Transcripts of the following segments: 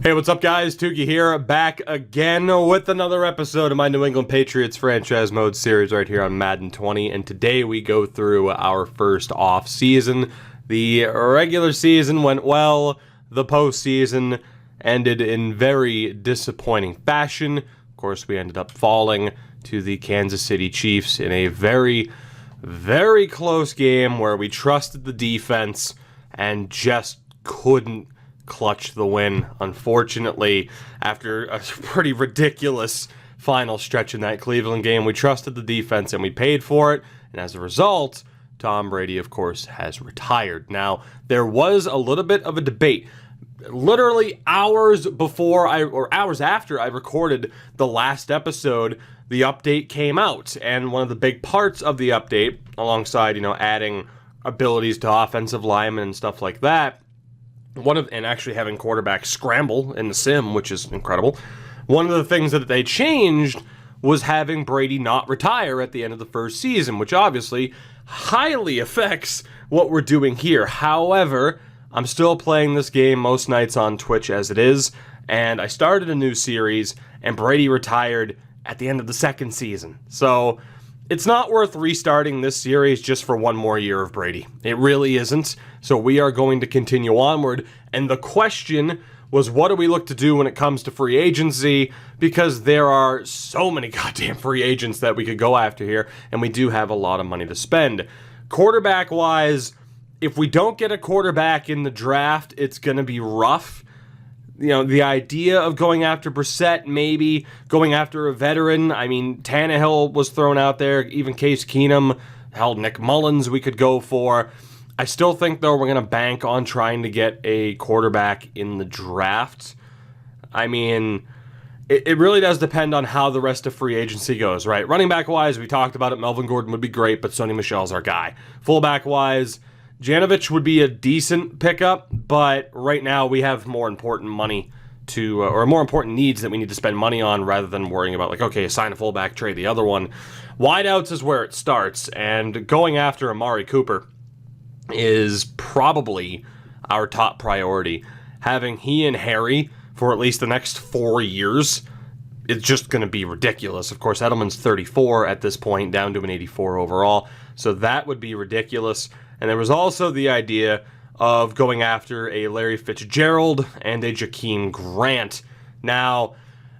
Hey, what's up, guys? Tukey here, back again with another episode of my New England Patriots franchise mode series right here on Madden 20. And today we go through our first off season. The regular season went well. The postseason ended in very disappointing fashion. Of course, we ended up falling to the Kansas City Chiefs in a very, very close game where we trusted the defense and just couldn't clutch the win. Unfortunately, after a pretty ridiculous final stretch in that Cleveland game, we trusted the defense and we paid for it. And as a result, Tom Brady, of course, has retired. Now, there was a little bit of a debate. Literally hours after I recorded the last episode, the update came out. And one of the big parts of the update, alongside, adding abilities to offensive linemen and stuff like that, and actually having quarterbacks scramble in the sim, which is incredible. One of the things that they changed was having Brady not retire at the end of the first season, which obviously highly affects what we're doing here. However, I'm still playing this game most nights on Twitch as it is, and I started a new series, and Brady retired at the end of the second season. So it's not worth restarting this series just for one more year of Brady. It really isn't. So we are going to continue onward. And the question was, what do we look to do when it comes to free agency? Because there are so many goddamn free agents that we could go after here, and we do have a lot of money to spend. Quarterback-wise, if we don't get a quarterback in the draft, it's going to be rough. The idea of going after Brissett, maybe going after a veteran. I mean, Tannehill was thrown out there, even Case Keenum, hell, Nick Mullins we could go for. I still think, though, we're going to bank on trying to get a quarterback in the draft. I mean, it really does depend on how the rest of free agency goes, right? Running back-wise, we talked about it. Melvin Gordon would be great, but Sony Michel's our guy. Fullback-wise, Janovich would be a decent pickup, but right now we have more important money or more important needs that we need to spend money on rather than worrying about, okay, sign a fullback, trade the other one. Wideouts is where it starts, and going after Amari Cooper is probably our top priority. Having he and Harry for at least the next 4 years, it's just going to be ridiculous. Of course, Edelman's 34 at this point, down to an 84 overall, so that would be ridiculous. And there was also the idea of going after a Larry Fitzgerald and a Jakeem Grant. Now,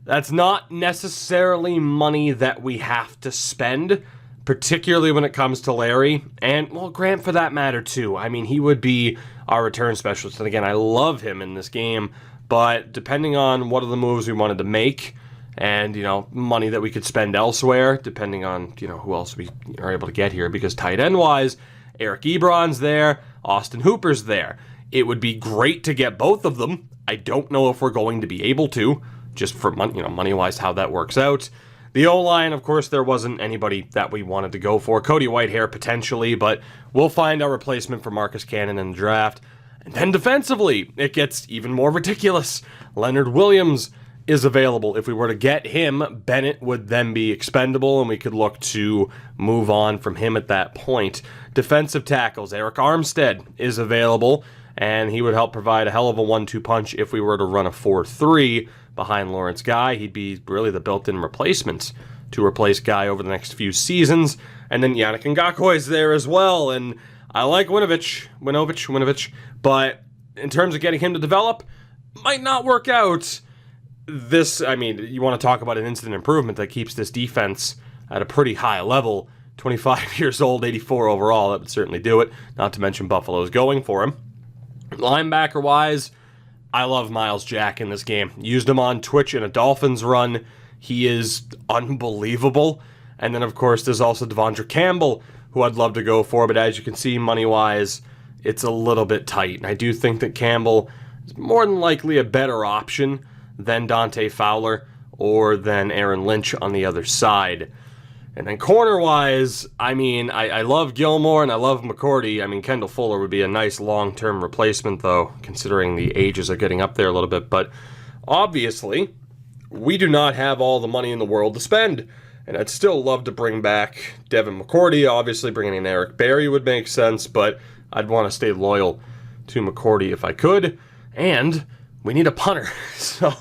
that's not necessarily money that we have to spend, particularly when it comes to Larry, and, well, Grant for that matter, too. I mean, he would be our return specialist, and again, I love him in this game, but depending on what are the moves we wanted to make, and, money that we could spend elsewhere, depending on, who else we are able to get here, because tight end-wise, Eric Ebron's there, Austin Hooper's there. It would be great to get both of them. I don't know if we're going to be able to, just for money-wise, how that works out. The O-line, of course, there wasn't anybody that we wanted to go for. Cody Whitehair, potentially, but we'll find our replacement for Marcus Cannon in the draft. And then defensively, it gets even more ridiculous. Leonard Williams is available. If we were to get him, Bennett would then be expendable, and we could look to move on from him at that point. Defensive tackles, Eric Armstead is available, and he would help provide a hell of a 1-2 punch if we were to run a 4-3 behind Lawrence Guy. He'd be really the built-in replacement to replace Guy over the next few seasons. And then Yannick Ngakoue is there as well, and I like Winovich, but in terms of getting him to develop, might not work out. You want to talk about an instant improvement that keeps this defense at a pretty high level. 25 years old, 84 overall, that would certainly do it. Not to mention Buffalo's going for him. Linebacker-wise, I love Miles Jack in this game. Used him on Twitch in a Dolphins run. He is unbelievable. And then, of course, there's also Devondre Campbell, who I'd love to go for, but as you can see, money-wise, it's a little bit tight. And I do think that Campbell is more than likely a better option than Dante Fowler or than Aaron Lynch on the other side. And then corner-wise, I love Gilmore and I love McCourty. Kendall Fuller would be a nice long-term replacement, though, considering the ages are getting up there a little bit. But obviously, we do not have all the money in the world to spend. And I'd still love to bring back Devin McCourty. Obviously, bringing in Eric Berry would make sense, but I'd want to stay loyal to McCourty if I could. And we need a punter. So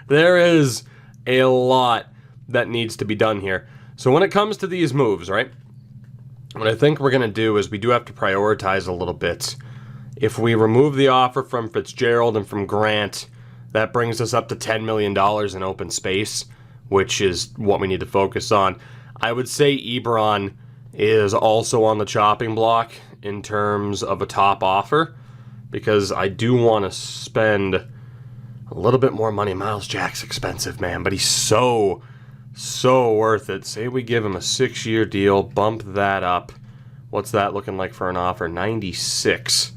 there is a lot that needs to be done here. So when it comes to these moves, right, what I think we're going to do is we do have to prioritize a little bit. If we remove the offer from Fitzgerald and from Grant, that brings us up to $10 million in open space, which is what we need to focus on. I would say Ebron is also on the chopping block in terms of a top offer, because I do want to spend a little bit more money. Miles Jack's expensive, man, but he's so worth it. Say we give him a 6-year deal, bump that up. What's that looking like for an offer? 96.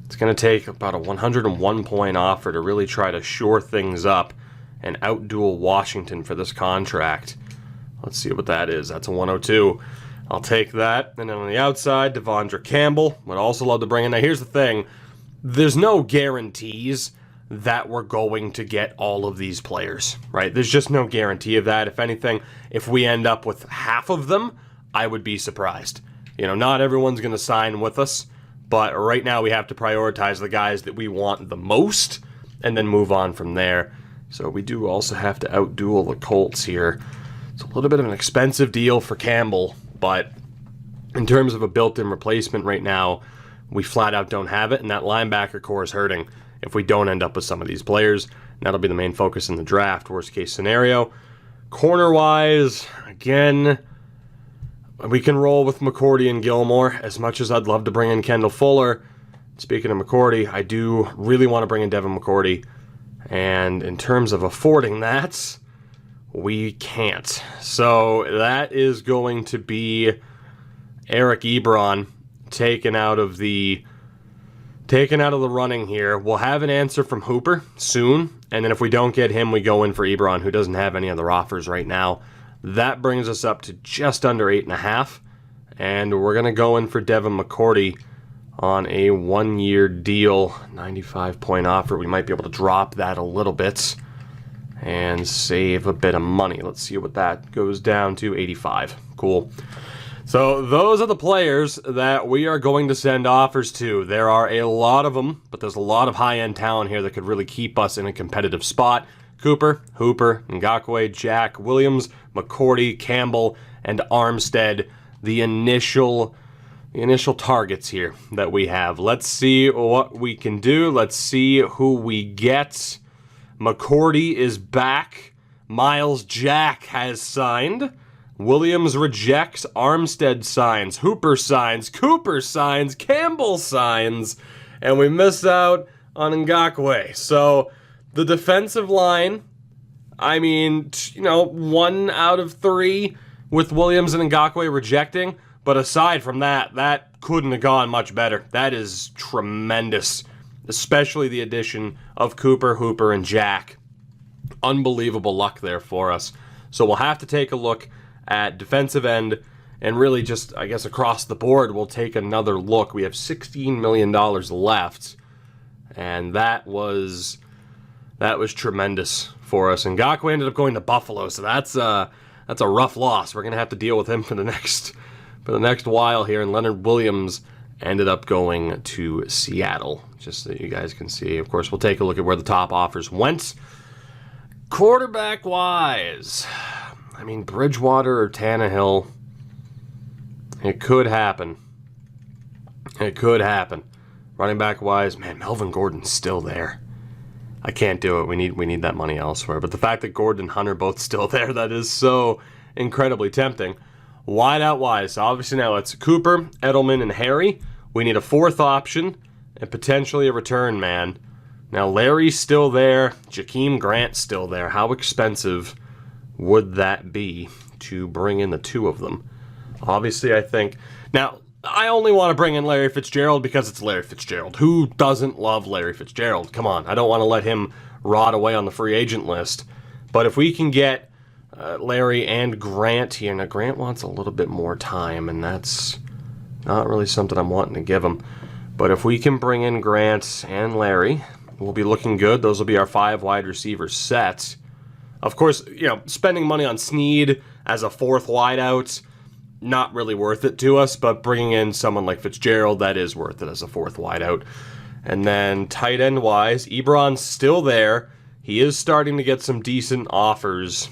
It's going to take about a 101-point offer to really try to shore things up and outduel Washington for this contract. Let's see what that is. That's a 102. I'll take that. And then on the outside, Devondre Campbell. Would also love to bring in. Now, here's the thing. There's no guarantees that we're going to get all of these players, right? There's just no guarantee of that. If anything, if we end up with half of them, I would be surprised. You know, not everyone's going to sign with us, but right now we have to prioritize the guys that we want the most and then move on from there. So we do also have to outduel the Colts here. It's a little bit of an expensive deal for Campbell, but in terms of a built-in replacement right now, we flat out don't have it, and that linebacker core is hurting if we don't end up with some of these players. That'll be the main focus in the draft, worst case scenario. Corner-wise, again, we can roll with McCourty and Gilmore. As much as I'd love to bring in Kendall Fuller, speaking of McCourty, I do really want to bring in Devin McCourty. And in terms of affording that, we can't. So that is going to be Eric Ebron taken out of the running here. We'll have an answer from Hooper soon. And then if we don't get him, we go in for Ebron, who doesn't have any other offers right now. That brings us up to just under 8.5. And we're going to go in for Devin McCourty on a 1-year deal, 95-point offer. We might be able to drop that a little bit and save a bit of money. Let's see what that goes down to, 85. Cool. So those are the players that we are going to send offers to. There are a lot of them, but there's a lot of high-end talent here that could really keep us in a competitive spot. Cooper, Hooper, Ngakoue, Jack, Williams, McCourty, Campbell, and Armstead, the initial targets here that we have. Let's see what we can do. Let's see who we get. McCourty is back. Miles Jack has signed. Williams rejects. Armstead signs. Hooper signs. Cooper signs. Campbell signs. And we miss out on Ngakoue. So the defensive line, I mean, 1 out of 3 with Williams and Ngakoue rejecting. But aside from that, that couldn't have gone much better. That is tremendous, especially the addition of Cooper, Hooper, and Jack. Unbelievable luck there for us. So we'll have to take a look at defensive end, and really just, I guess, across the board, we'll take another look. We have $16 million left, and that was tremendous for us. And Ngakoue ended up going to Buffalo, so that's a rough loss. We're going to have to deal with him for the next while here, and Leonard Williams ended up going to Seattle, just so you guys can see. Of course, we'll take a look at where the top offers went. Quarterback-wise, I mean, Bridgewater or Tannehill, it could happen. It could happen. Running back-wise, man, Melvin Gordon's still there. I can't do it. We need that money elsewhere. But the fact that Gordon and Hunter both still there, that is so incredibly tempting. Wide-out-wise, obviously now it's Cooper, Edelman, and Harry. We need a 4th option and potentially a return man. Now, Larry's still there. Jakeem Grant's still there. How expensive would that be to bring in the 2 of them? Obviously, I think... Now, I only want to bring in Larry Fitzgerald because it's Larry Fitzgerald. Who doesn't love Larry Fitzgerald? Come on, I don't want to let him rot away on the free agent list. But if we can get Larry and Grant here... Now, Grant wants a little bit more time, and that's not really something I'm wanting to give him. But if we can bring in Grant and Larry, we'll be looking good. Those will be our 5 wide receiver sets. Of course, spending money on Snead as a 4th wideout, not really worth it to us, but bringing in someone like Fitzgerald, that is worth it as a 4th wideout. And then tight end wise, Ebron's still there. He is starting to get some decent offers.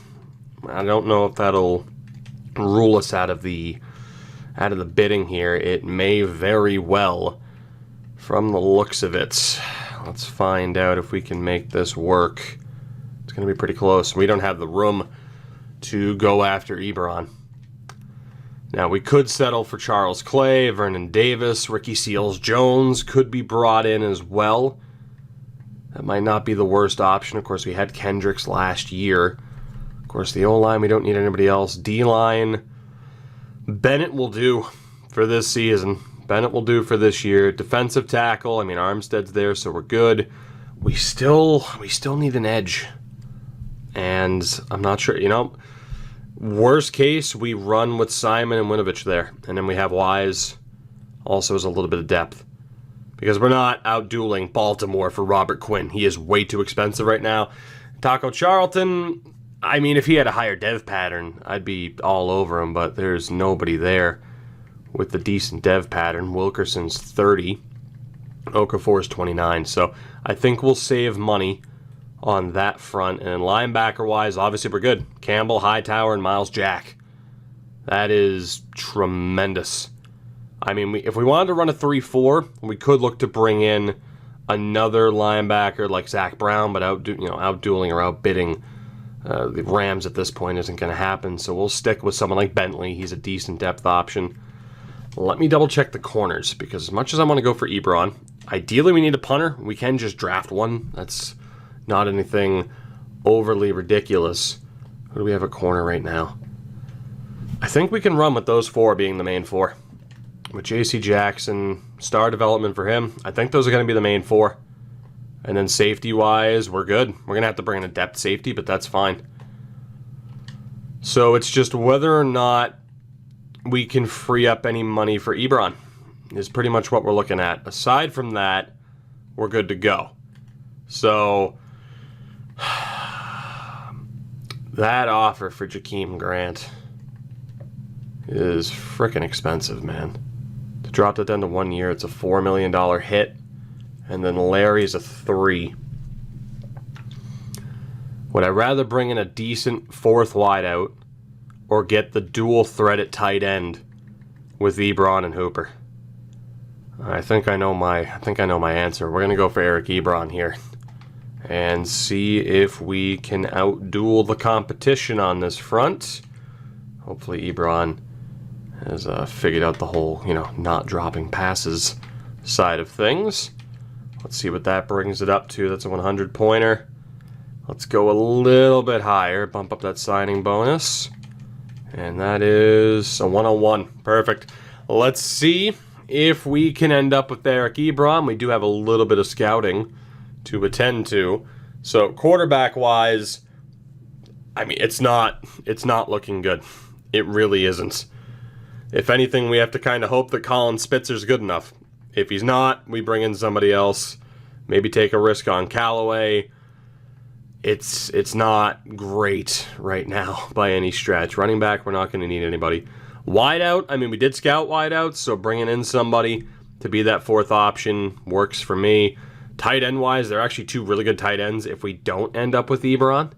I don't know if that'll rule us out of the bidding here. It may very well, from the looks of it. Let's find out if we can make this work. It's going to be pretty close. We don't have the room to go after Ebron. Now, we could settle for Charles Clay, Vernon Davis, Ricky Seals-Jones could be brought in as well. That might not be the worst option. Of course, we had Kendricks last year. Of course, the O-line, we don't need anybody else. D-line, Bennett will do for this season. Bennett will do for this year. Defensive tackle, I mean, Armstead's there, so we're good. We still need an edge. And I'm not sure, worst case, we run with Simon and Winovich there. And then we have Wise also as a little bit of depth. Because we're not out-dueling Baltimore for Robert Quinn. He is way too expensive right now. Taco Charlton, I mean, if he had a higher dev pattern, I'd be all over him. But there's nobody there with the decent dev pattern. Wilkerson's 30. Okafor's 29. So I think we'll save money on that front. And linebacker-wise, obviously we're good. Campbell, Hightower, and Miles Jack. That is tremendous. I mean, if we wanted to run a 3-4, we could look to bring in another linebacker like Zach Brown, but outdueling or outbidding the Rams at this point isn't going to happen. So we'll stick with someone like Bentley. He's a decent depth option. Let me double-check the corners, because as much as I want to go for Ebron, ideally we need a punter. We can just draft one. That's not anything overly ridiculous. Who do we have at corner right now? I think we can run with those four being the main four. With J.C. Jackson, star development for him, I think those are going to be the main four. And then safety-wise, we're good. We're going to have to bring in a depth safety, but that's fine. So it's just whether or not we can free up any money for Ebron is pretty much what we're looking at. Aside from that, we're good to go. So that offer for Jakeem Grant is freaking expensive, man. To drop that down to 1 year, it's a $4 million hit. And then Larry's a 3. Would I rather bring in a decent fourth wideout or get the dual threat at tight end with Ebron and Hooper? I think I know my answer. We're gonna go for Eric Ebron here and see if we can out-duel the competition on this front. Hopefully Ebron has figured out the whole, not dropping passes side of things. Let's see what that brings it up to. That's a 100-pointer. Let's go a little bit higher. Bump up that signing bonus. And that is a 101. Perfect. Let's see if we can end up with Eric Ebron. We do have a little bit of scouting to attend to. So quarterback-wise, I mean, it's not looking good. It really isn't. If anything, we have to kind of hope that Colin Spitzer's good enough. If he's not, we bring in somebody else. Maybe take a risk on Callaway. It's not great right now by any stretch. Running back, we're not going to need anybody. Wideout, I mean, we did scout wideouts, so bringing in somebody to be that fourth option works for me. Tight end-wise, there are actually two really good tight ends if we don't end up with Ebron,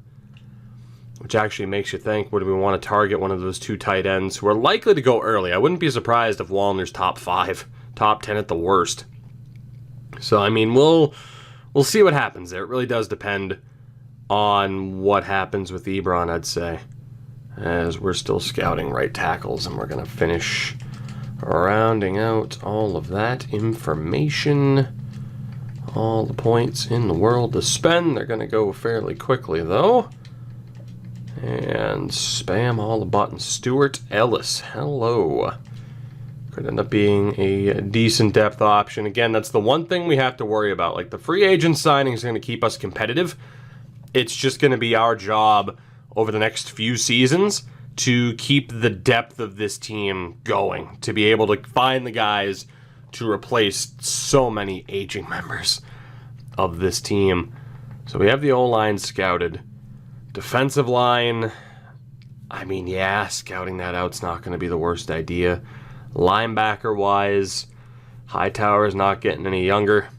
which actually makes you think, would we want to target one of those two tight ends who are likely to go early? I wouldn't be surprised if Wallner's top 5, top 10 at the worst. So, I mean, we'll see what happens there. It really does depend on what happens with Ebron, I'd say, as we're still scouting right tackles, and we're going to finish rounding out all of that information. All the points in the world to spend. They're going to go fairly quickly, though. And spam all the buttons. Stuart Ellis, hello. Could end up being a decent depth option. Again, that's the one thing we have to worry about. Like, the free agent signing is going to keep us competitive. It's just going to be our job over the next few seasons to keep the depth of this team going, to be able to find the guys to replace so many aging members of this team. So we have the O-line scouted. Defensive line, I mean, yeah, scouting that out's not going to be the worst idea. Linebacker-wise, Hightower is not getting any younger.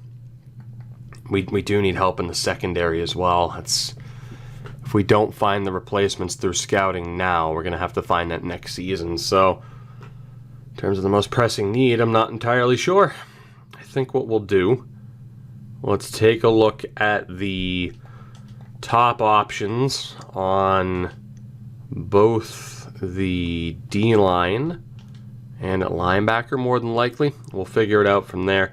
we do need help in the secondary as well. If we don't find the replacements through scouting now, we're going to have to find that next season. So, in terms of the most pressing need, I'm not entirely sure. I think what we'll do, let's take a look at the top options on both the D-line and at linebacker, more than likely. We'll figure it out from there.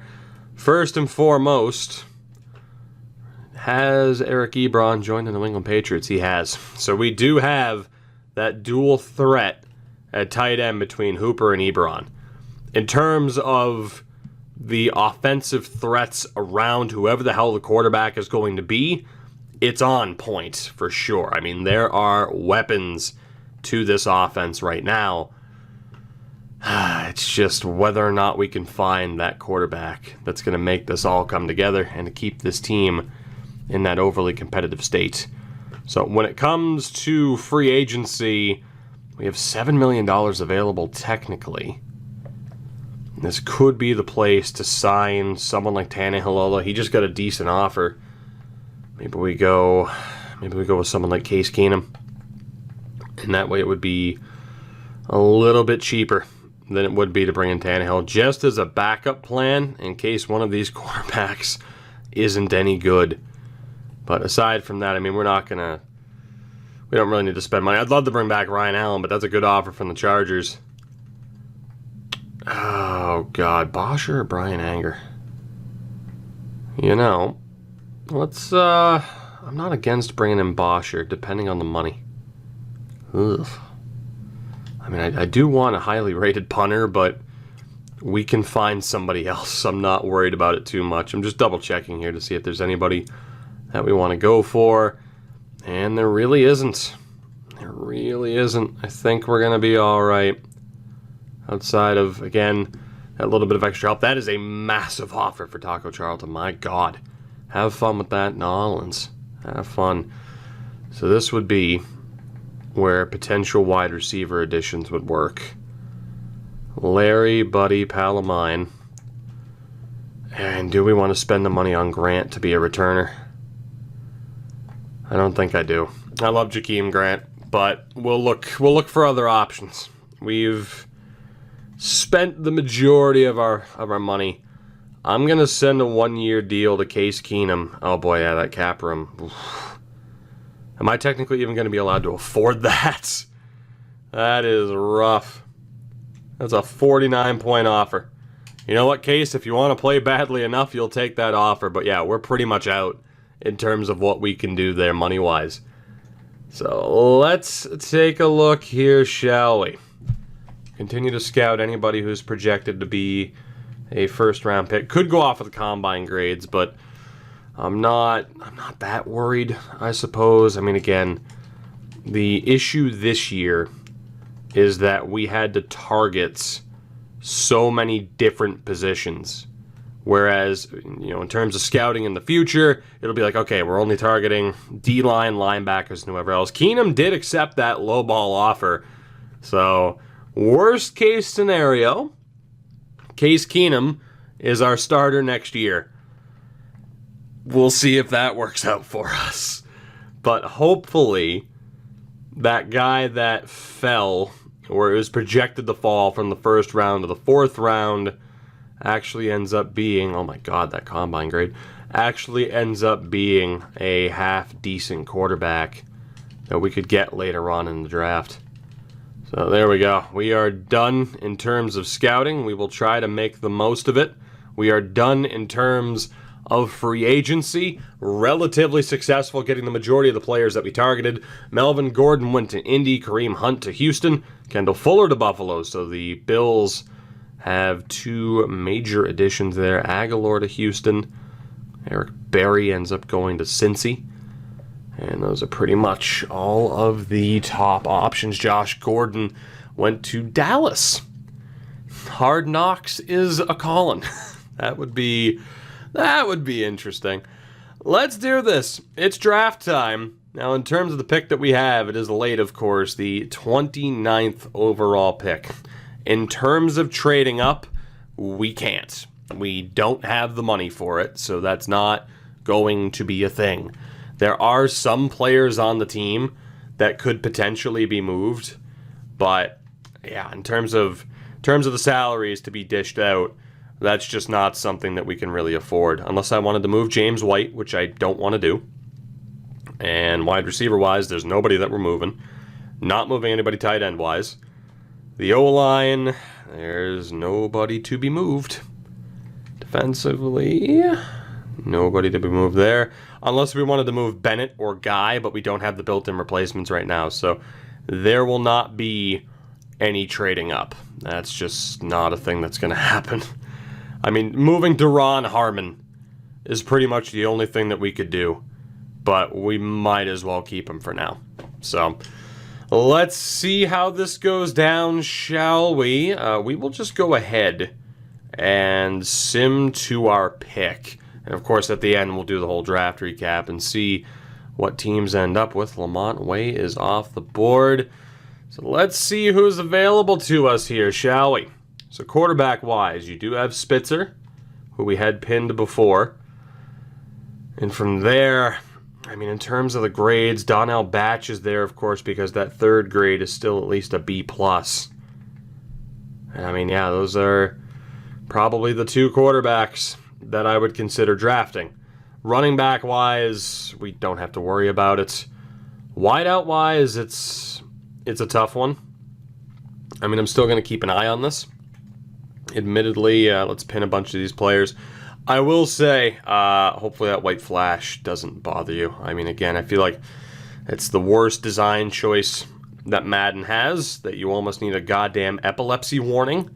First and foremost, has Eric Ebron joined the New England Patriots? He has. So we do have that dual threat at tight end between Hooper and Ebron. In terms of the offensive threats around whoever the hell the quarterback is going to be, it's on point for sure. I mean, there are weapons to this offense right now. It's just whether or not we can find that quarterback that's going to make this all come together and to keep this team in that overly competitive state. So when it comes to free agency, we have $7 million available technically. This could be the place to sign someone like Tannehill, although he just got a decent offer. Maybe we go with someone like Case Keenum. And that way it would be a little bit cheaper than it would be to bring in Tannehill, just as a backup plan in case one of these quarterbacks isn't any good. But aside from that, I mean, we don't really need to spend money. I'd love to bring back Ryan Allen, but that's a good offer from the Chargers. Oh, God. Bosher or Brian Anger? You know, I'm not against bringing in Bosher, depending on the money. Ugh. I mean, I do want a highly rated punter, but we can find somebody else. I'm not worried about it too much. I'm just double checking here to see if there's anybody that we want to go for. And there really isn't. There really isn't. I think we're going to be all right. Outside of, again, that little bit of extra help. That is a massive offer for Taco Charlton. My God. Have fun with that, New Orleans. Have fun. So this would be where potential wide receiver additions would work. Larry, buddy, pal of mine. And do we want to spend the money on Grant to be a returner? I don't think I do. I love Jakeem Grant, but we'll look for other options. We've spent the majority of our money. I'm gonna send a 1-year deal to Case Keenum. Oh boy, yeah, that cap room. Oof. Am I technically even going to be allowed to afford that? That is rough. That's a 49-point offer. You know what, Case? If you want to play badly enough, you'll take that offer. But yeah, we're pretty much out in terms of what we can do there money-wise. So let's take a look here, shall we? Continue to scout anybody who's projected to be a first-round pick. Could go off of the combine grades, but I'm not that worried, I suppose. I mean, again, the issue this year is that we had to target so many different positions. Whereas, you know, in terms of scouting in the future, it'll be like, okay, we're only targeting D-line, linebackers, and whoever else. Keenum did accept that lowball offer. So, worst case scenario, Case Keenum is our starter next year. We'll see if that works out for us. But hopefully, that guy that fell, or it was projected to fall from the first round to the fourth round, actually ends up being, oh my God, that combine grade, actually ends up being a half-decent quarterback that we could get later on in the draft. So there we go. We are done in terms of scouting. We will try to make the most of it. We are done in terms of free agency, relatively successful getting the majority of the players that we targeted. Melvin Gordon went to Indy, Kareem Hunt to Houston, Kendall Fuller to Buffalo, so the Bills have 2 major additions there. Aguilar to Houston, Eric Berry ends up going to Cincy, and those are pretty much all of the top options. Josh Gordon went to Dallas. Hard Knocks is a calling. That would be interesting. Let's do this. It's draft time. Now, in terms of the pick that we have, it is late, of course, the 29th overall pick. In terms of trading up, we can't. We don't have the money for it, so that's not going to be a thing. There are some players on the team that could potentially be moved, but yeah, in terms of the salaries to be dished out, that's just not something that we can really afford. Unless I wanted to move James White, which I don't want to do. And wide receiver-wise, there's nobody that we're moving. Not moving anybody tight end-wise. The O-line, there's nobody to be moved. Defensively, nobody to be moved there. Unless we wanted to move Bennett or Guy, but we don't have the built-in replacements right now. So there will not be any trading up. That's just not a thing that's going to happen. I mean, moving Duron Harmon is pretty much the only thing that we could do. But we might as well keep him for now. So let's see how this goes down, shall we? We will just go ahead and sim to our pick. And of course, at the end, we'll do the whole draft recap and see what teams end up with. Lamont Way is off the board. So let's see who's available to us here, shall we? So quarterback-wise, you do have Spitzer, who we had pinned before. And from there, I mean, in terms of the grades, Donnell Batch is there, of course, because that third grade is still at least a B+. And I mean, yeah, those are probably the two quarterbacks that I would consider drafting. Running back-wise, we don't have to worry about it. Wideout-wise, it's a tough one. I mean, I'm still going to keep an eye on this. Admittedly, let's pin a bunch of these players. I will say, hopefully that white flash doesn't bother you. I mean, again, I feel like it's the worst design choice that Madden has, that you almost need a goddamn epilepsy warning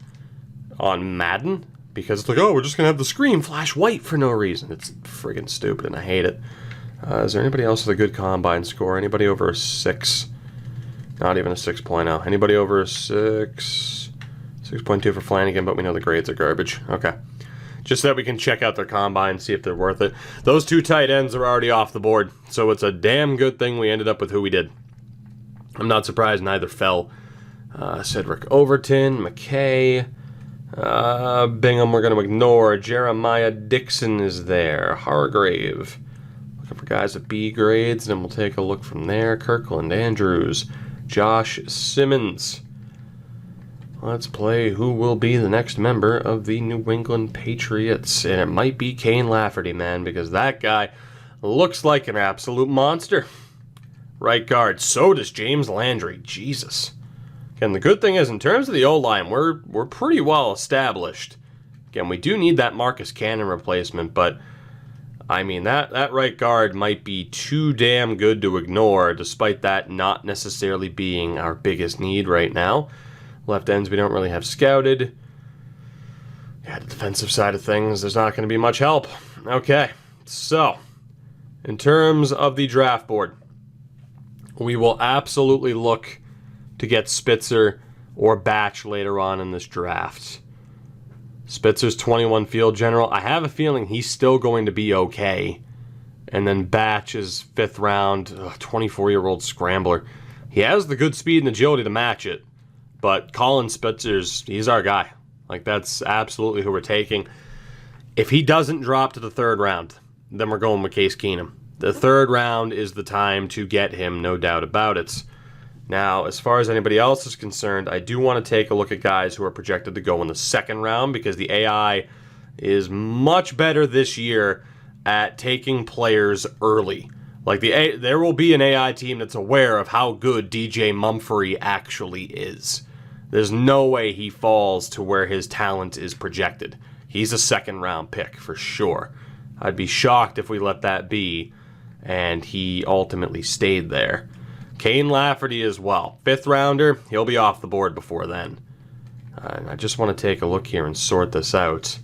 on Madden, because it's like, oh, we're just going to have the screen flash white for no reason. It's friggin' stupid, and I hate it. Is there anybody else with a good combine score? Anybody over a 6? Not even a 6.0. Anybody over a 6? 6.2 for Flanagan, but we know the grades are garbage. Okay. Just so that we can check out their combine, see if they're worth it. Those two tight ends are already off the board, so it's a damn good thing we ended up with who we did. I'm not surprised neither fell. Cedric Overton, McKay, Bingham we're going to ignore. Jeremiah Dixon is there. Hargrave. Looking for guys with B grades, and then we'll take a look from there. Kirkland Andrews. Josh Simmons. Let's play who will be the next member of the New England Patriots. And it might be Kane Lafferty, man, because that guy looks like an absolute monster. Right guard. So does James Landry. Jesus. Again, the good thing is, in terms of the O-line, we're pretty well established. Again, we do need that Marcus Cannon replacement, but I mean, that right guard might be too damn good to ignore, despite that not necessarily being our biggest need right now. Left ends we don't really have scouted. Yeah, the defensive side of things, there's not going to be much help. Okay, so in terms of the draft board, we will absolutely look to get Spitzer or Batch later on in this draft. Spitzer's 21 field general. I have a feeling he's still going to be okay. And then Batch is 5th round, 24-year-old scrambler. He has the good speed and agility to match it. But Colin Spitzer's, he's our guy. Like, that's absolutely who we're taking. If he doesn't drop to the 3rd round, then we're going with Case Keenum. The 3rd round is the time to get him, no doubt about it. Now, as far as anybody else is concerned, I do want to take a look at guys who are projected to go in the 2nd round, because the AI is much better this year at taking players early. Like, there will be an AI team that's aware of how good DJ Mumphrey actually is. There's no way he falls to where his talent is projected. He's a 2nd round pick for sure. I'd be shocked if we let that be, and he ultimately stayed there. Kane Lafferty as well. 5th rounder, he'll be off the board before then. I just want to take a look here and sort this out.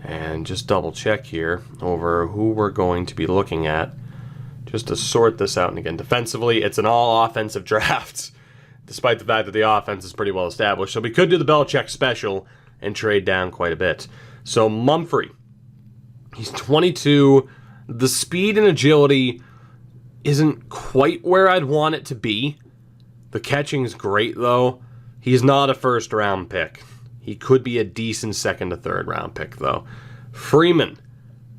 And just double check here over who we're going to be looking at. Just to sort this out. And again, defensively, it's an all-offensive draft, despite the fact that the offense is pretty well established. So we could do the Belichick special and trade down quite a bit. So Mumphrey, he's 22. The speed and agility isn't quite where I'd want it to be. The catching's great, though. He's not a 1st round pick. He could be a decent 2nd to 3rd round pick, though. Freeman,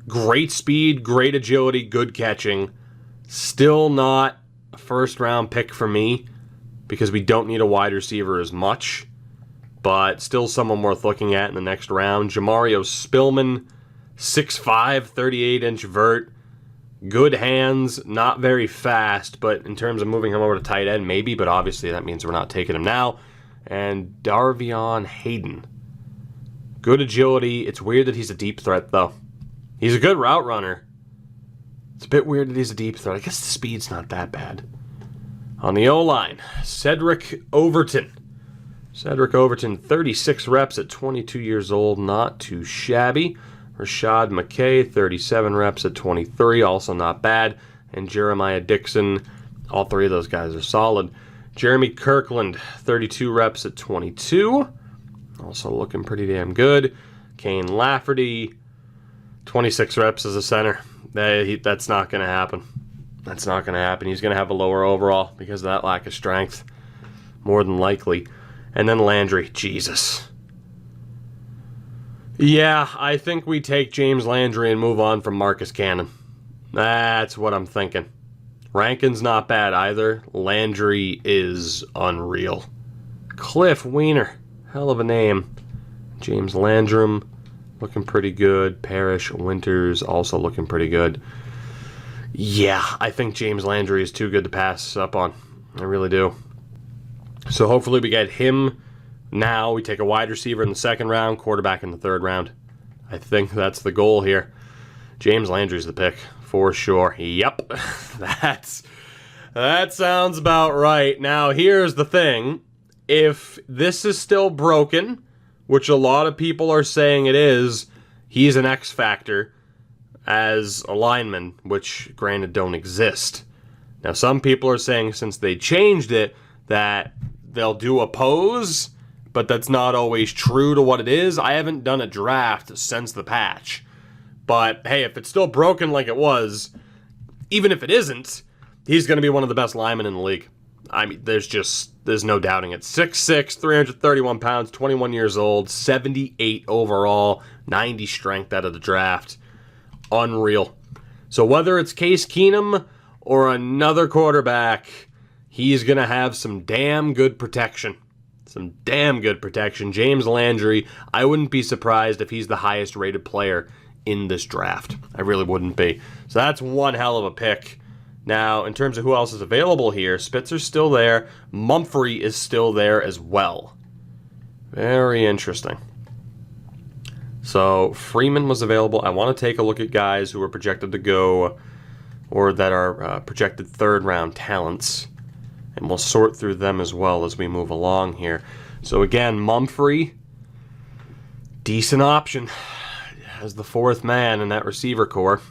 Great speed, great agility, good catching. Still not a first-round pick for me because we don't need a wide receiver as much, but still someone worth looking at in the next round. Jamario Spillman, 6'5", 38-inch vert. Good hands, not very fast, but in terms of moving him over to tight end, maybe, but obviously that means we're not taking him now. And Darvion Hayden. Good agility. It's weird that he's a deep threat, though. He's a good route runner. It's a bit weird that he's a deep threat. I guess the speed's not that bad. On the O-line, Cedric Overton. Cedric Overton, 36 reps at 22 years old, not too shabby. Rashad McKay, 37 reps at 23, also not bad. And Jeremiah Dixon, all three of those guys are solid. Jeremy Kirkland, 32 reps at 22, also looking pretty damn good. Kane Lafferty, 26 reps as a center. That's not going to happen. That's not going to happen. He's going to have a lower overall because of that lack of strength, more than likely. And then Landry, Jesus. Yeah, I think we take James Landry and move on from Marcus Cannon. That's what I'm thinking. Rankin's not bad either. Landry is unreal. Cliff Wiener, hell of a name. James Landrum, looking pretty good. Parrish Winters, also looking pretty good. Yeah, I think James Landry is too good to pass up on. I really do. So hopefully we get him. Now we take a wide receiver in the second round, quarterback in the third round. I think that's the goal here. James Landry's the pick, for sure. Yep, that sounds about right. Now, here's the thing. If this is still broken, which a lot of people are saying it is, he's an X factor as a lineman, which, granted, don't exist. Now, some people are saying since they changed it that they'll do a pose, but that's not always true to what it is. I haven't done a draft since the patch. But, hey, if it's still broken like it was, even if it isn't, he's going to be one of the best linemen in the league. I mean, there's no doubting it. 6'6", 331 pounds, 21 years old, 78 overall, 90 strength out of the draft. Unreal. So whether it's Case Keenum or another quarterback, he's going to have some damn good protection. Some damn good protection. James Landry, I wouldn't be surprised if he's the highest rated player in this draft. I really wouldn't be. So that's one hell of a pick. Now, in terms of who else is available here, Spitzer's still there. Mumphrey is still there as well. Very interesting. So, Freeman was available. I want to take a look at guys who are projected to go, or that are projected third-round talents. And we'll sort through them as well as we move along here. So again, Mumphrey, decent option as the fourth man in that receiver core.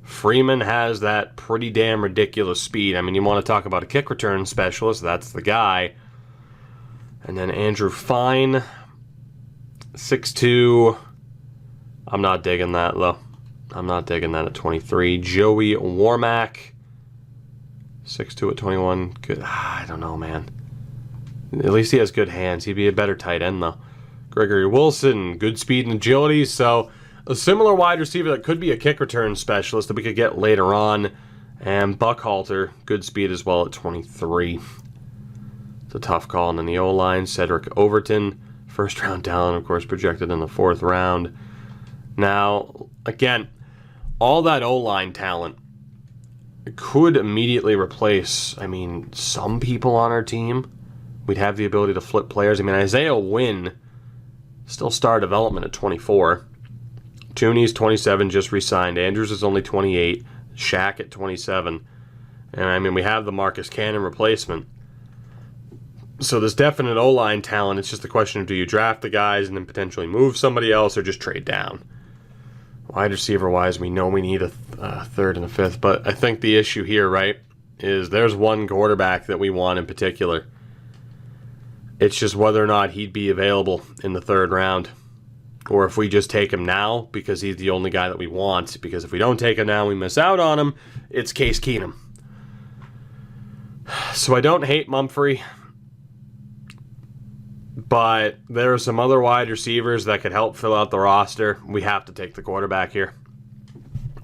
Freeman has that pretty damn ridiculous speed. I mean, you want to talk about a kick return specialist, that's the guy. And then Andrew Fine, 6'2". I'm not digging that, though. I'm not digging that at 23. Joey Warmack, 6'2" at 21. Good. I don't know, man. At least he has good hands. He'd be a better tight end, though. Gregory Wilson, good speed and agility. So a similar wide receiver that could be a kick return specialist that we could get later on. And Buckhalter, good speed as well at 23. It's a tough call. And then the O-line, Cedric Overton, first round talent, of course, projected in the fourth round. Now, again, all that O-line talent could immediately replace, I mean, some people on our team. We'd have the ability to flip players. I mean, Isaiah Wynn, still star development at 24. Tooney's 27, just re-signed. Andrews is only 28. Shaq at 27. And, I mean, we have the Marcus Cannon replacement. So there's definite O-line talent. It's just a question of do you draft the guys and then potentially move somebody else or just trade down. Wide receiver-wise, we know we need a third and a fifth. But I think the issue here, right, is there's one quarterback that we want in particular. It's just whether or not he'd be available in the third round. Or if we just take him now because he's the only guy that we want. Because if we don't take him now, we miss out on him. It's Case Keenum. So I don't hate Mumphrey. But there are some other wide receivers that could help fill out the roster. We have to take the quarterback here.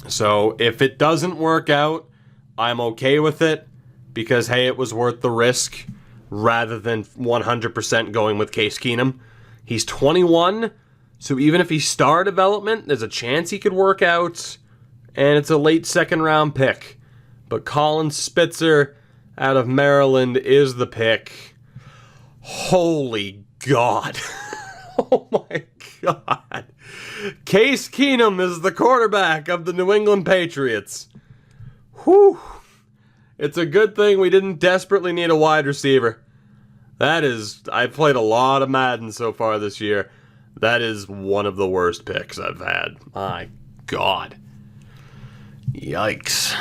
So if it doesn't work out, I'm okay with it because, hey, it was worth the risk rather than 100% going with Case Keenum. He's 21, so even if he started development, there's a chance he could work out, and it's a late second-round pick. But Colin Spitzer out of Maryland is the pick. Holy God. Oh my God. Case Keenum is the quarterback of the New England Patriots. Whew. It's a good thing we didn't desperately need a wide receiver. I've played a lot of Madden so far this year. That is one of the worst picks I've had. My God. Yikes.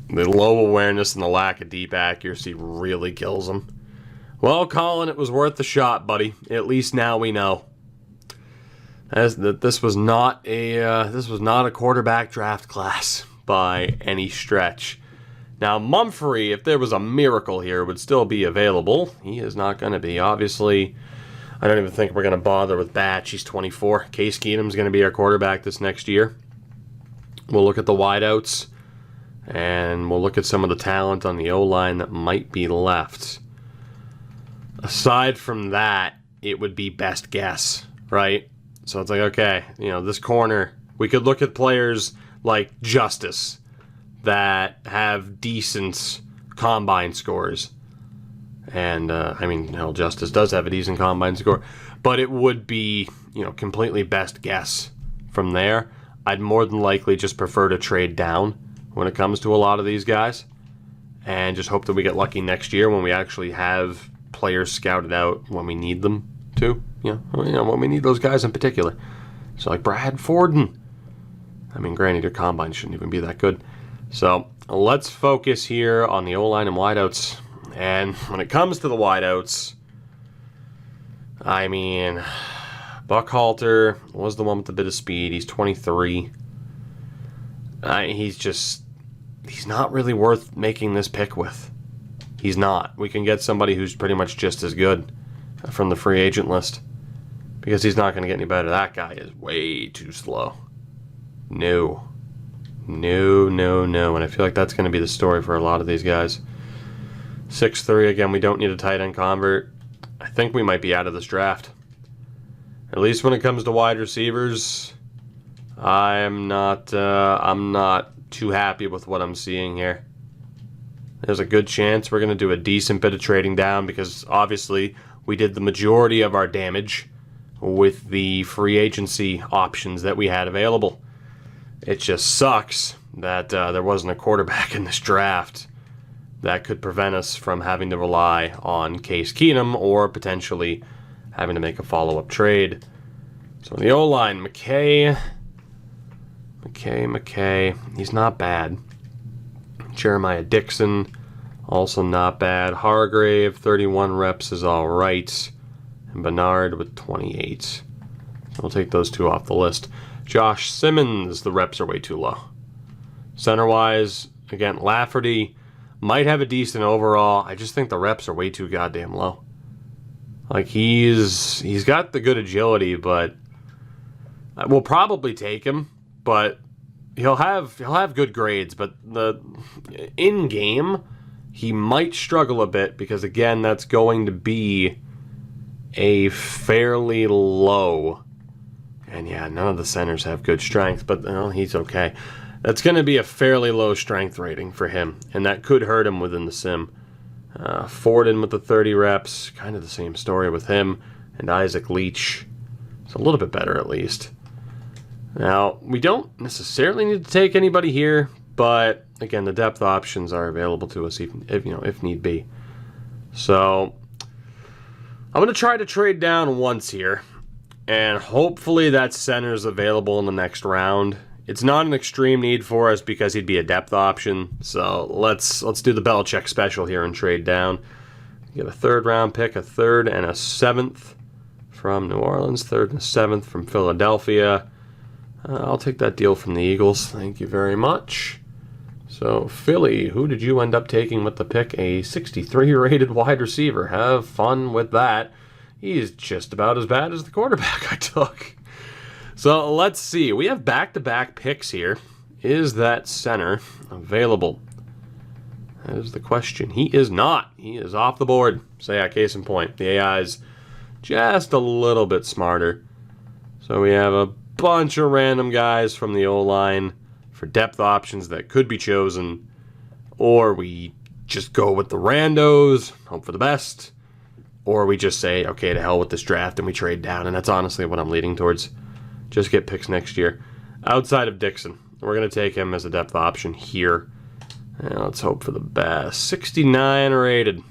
The low awareness and the lack of deep accuracy really kills him. Well, Colin, it was worth the shot, buddy. At least now we know. This was not a quarterback draft class by any stretch. Now, Mumphrey, if there was a miracle here, would still be available. He is not going to be. Obviously, I don't even think we're going to bother with Batch. He's 24. Case Keenum's going to be our quarterback this next year. We'll look at the wideouts, and we'll look at some of the talent on the O-line that might be left. Aside from that, it would be best guess, right? So it's like, okay, this corner, we could look at players like Justice that have decent combine scores. And, Justice does have a decent combine score. But it would be, completely best guess from there. I'd more than likely just prefer to trade down when it comes to a lot of these guys. And just hope that we get lucky next year when we actually have players scouted out when we need them to. When we need those guys in particular. So like Brad Forden. Granted, your combine shouldn't even be that good. So let's focus here on the O-line and wideouts. And when it comes to the wideouts, Buckhalter was the one with the bit of speed. He's 23. He's not really worth making this pick with. He's not. We can get somebody who's pretty much just as good from the free agent list. Because he's not going to get any better. That guy is way too slow. No. And I feel like that's going to be the story for a lot of these guys. 6'3", again, we don't need a tight end convert. I think we might be out of this draft. At least when it comes to wide receivers, I'm not too happy with what I'm seeing here. There's a good chance we're going to do a decent bit of trading down because obviously we did the majority of our damage with the free agency options that we had available. It just sucks that there wasn't a quarterback in this draft that could prevent us from having to rely on Case Keenum or potentially having to make a follow-up trade. So the O-line, McKay, he's not bad. Jeremiah Dixon, also not bad. Hargrave, 31 reps is all right. And Bernard with 28. So we'll take those two off the list. Josh Simmons, the reps are way too low. Center-wise, again, Lafferty might have a decent overall. I just think the reps are way too goddamn low. Like, he's got the good agility, but we'll probably take him. But he'll have good grades. But the in-game, he might struggle a bit because, again, that's going to be a fairly low. And yeah, none of the centers have good strength, but he's okay. That's going to be a fairly low strength rating for him, and that could hurt him within the sim. Forden with the 30 reps, kind of the same story with him, and Isaac Leach. It's a little bit better at least. Now, we don't necessarily need to take anybody here, but again, the depth options are available to us if need be. So I'm going to try to trade down once here. And hopefully that center is available in the next round. It's not an extreme need for us because he'd be a depth option. So let's do the Belichick special here and trade down. Get a 3rd round pick, a 3rd and a 7th from New Orleans, 3rd and a 7th from Philadelphia. I'll take that deal from the Eagles. Thank you very much. So Philly, who did you end up taking with the pick? A 63 rated wide receiver. Have fun with that. He's just about as bad as the quarterback I took. So let's see. We have back-to-back picks here. is that center available? That is the question. He is not. He is off the board. So yeah, case in point. The AI is just a little bit smarter. So we have a bunch of random guys from the O-line for depth options that could be chosen. Or we just go with the randos, hope for the best. Or we just say, okay, to hell with this draft, and we trade down. And that's honestly what I'm leaning towards. Just get picks next year. Outside of Dixon, we're going to take him as a depth option here. And let's hope for the best. 69 rated.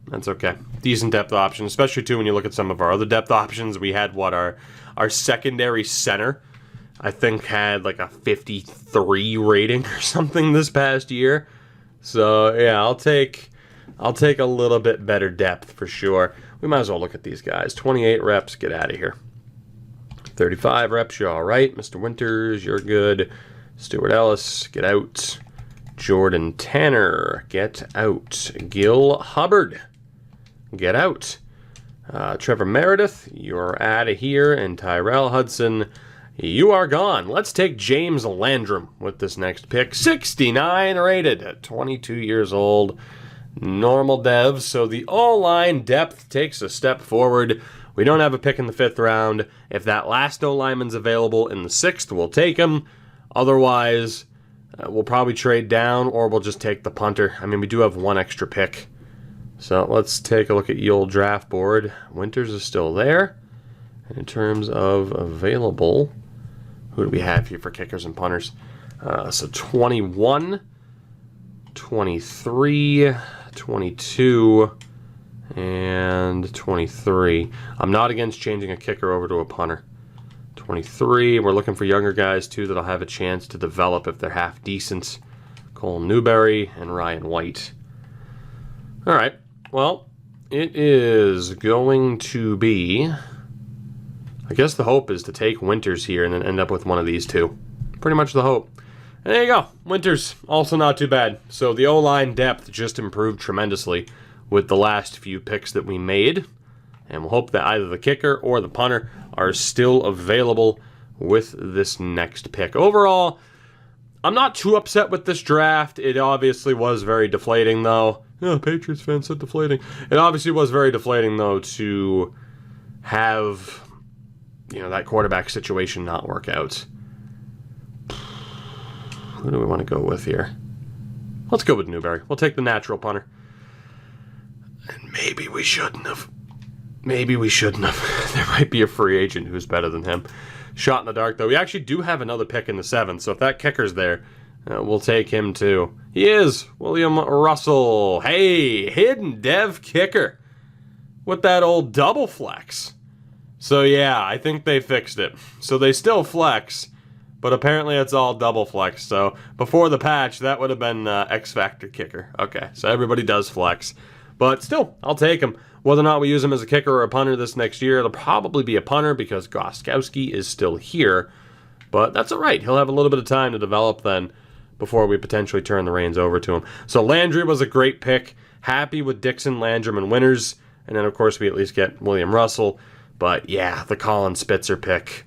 That's okay. Decent depth option, especially too when you look at some of our other depth options. We had what our secondary center, I think, had like a 53 rating or something this past year. So yeah, I'll take a little bit better depth for sure. We might as well look at these guys. 28 reps, get out of here. 35 reps, you're all right. Mr. Winters, you're good. Stuart Ellis, get out. Jordan Tanner, get out. Gil Hubbard, get out. Trevor Meredith, you're out of here. And Tyrell Hudson, you are gone. Let's take James Landrum with this next pick. 69 rated at 22 years old. Normal dev. So the O-line depth takes a step forward. We don't have a pick in the 5th round. If that last O-lineman's available in the 6th, we'll take him. Otherwise, we'll probably trade down, or we'll just take the punter. I mean, we do have one extra pick. So let's take a look at the old draft board. Winters is still there. And in terms of available, who do we have here for kickers and punters? So 21, 23, 22, and 23. I'm not against changing a kicker over to a punter. 23, we're looking for younger guys too that'll have a chance to develop if they're half decent. Cole Newberry and Ryan White. All right, well, it is going to be, I guess the hope is to take Winters here and then end up with one of these two. Pretty much the hope. And there you go, Winters, also not too bad. So the O-line depth just improved tremendously with the last few picks that we made. And we'll hope that either the kicker or the punter are still available with this next pick. Overall, I'm not too upset with this draft. It obviously was very deflating, though. Yeah, Patriots fans said deflating. It obviously was very deflating, though, to have, that quarterback situation not work out. Who do we want to go with here? Let's go with Newberry. We'll take the natural punter. And maybe we shouldn't have. Maybe we shouldn't have. There might be a free agent who's better than him. Shot in the dark, though. We actually do have another pick in the 7th, so if that kicker's there, we'll take him too. He is William Russell. Hey, hidden dev kicker with that old double flex. So yeah, I think they fixed it. So they still flex, but apparently it's all double flex. So before the patch, that would have been X Factor kicker. Okay, so everybody does flex. But still, I'll take him. Whether or not we use him as a kicker or a punter this next year, it'll probably be a punter because Gostkowski is still here. But that's all right. He'll have a little bit of time to develop then before we potentially turn the reins over to him. So Landry was a great pick. Happy with Dixon, Landrum, and Winters. And then, of course, we at least get William Russell. But, yeah, the Colin Spitzer pick.